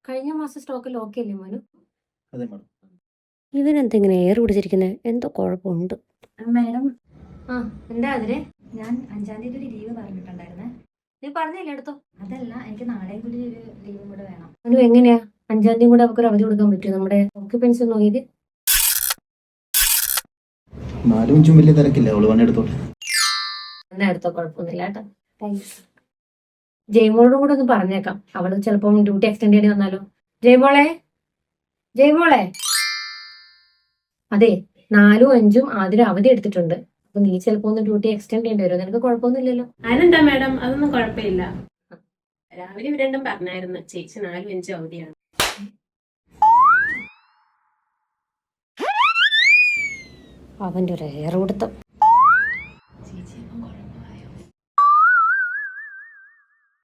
കഴിഞ്ഞ മാസം stock okay അല്ലേ മോനു? അതെ മാഡം. ഇവനെന്തെങ്ങനെ എയർ പിടിച്ചിരിക്കുന്നത്? എന്തോ കുഴപ്പമുണ്ട്. മാഡം, ആ എന്താ അതിന്? ഞാൻ 5-ാം തീയതി ഒരു ലീവ് പറഞ്ഞിട്ടുണ്ടായിരുന്നേ. നീ പറഞ്ഞില്ലേ എടുത്തോ. അതല്ല, എനിക്ക് നാളെയും കൂടി ഒരു ലീവും കൂടെ വേണം. മോനു എങ്ങനെയാ 5-ാം തീയതി കൂടെ അവർക്ക് ഒരു അവധി കൊടുക്കാൻ പറ്റുമോ? നമ്മുടെ ഓക്യുപ്പൻസി നോക്കിയിട്ട് 4-5 വലിയ തിരക്കില്ല, അവള് വണ്ടി എടുത്തോട്ടെ. എന്നാ എടുത്തോ, കുഴപ്പമൊന്നുമില്ല കേട്ടോ. താങ്ക്സ്. ജയ്മോളോടും കൂടെ ഒന്ന് പറഞ്ഞേക്കാം, അവള് ചിലപ്പം ഡ്യൂട്ടി എക്സ്റ്റെൻഡ് ചെയ്യേണ്ടി വന്നാലോ. ജയ്മോളെ, ജയ്മോളെ, അതെ 4ഉം 5ഉം ആദ്യം അവധി എടുത്തിട്ടുണ്ട്. അപ്പൊ നീ ചിലപ്പോ ഒന്ന് ഡ്യൂട്ടി എക്സ്റ്റെൻഡ് ചെയ്യേണ്ടി വരും. നിനക്ക് കുഴപ്പമൊന്നുമില്ലല്ലോ? അതിനെന്താ മാഡം, അതൊന്നും കുഴപ്പമില്ല. രാവിലെ ഇവരണ്ടും പറഞ്ഞായിരുന്നു ചേച്ചി 4ഉം 5ഉം അവധിയാണ്. അവൻ്റെ ഒരു എയർ കൊടുത്തം.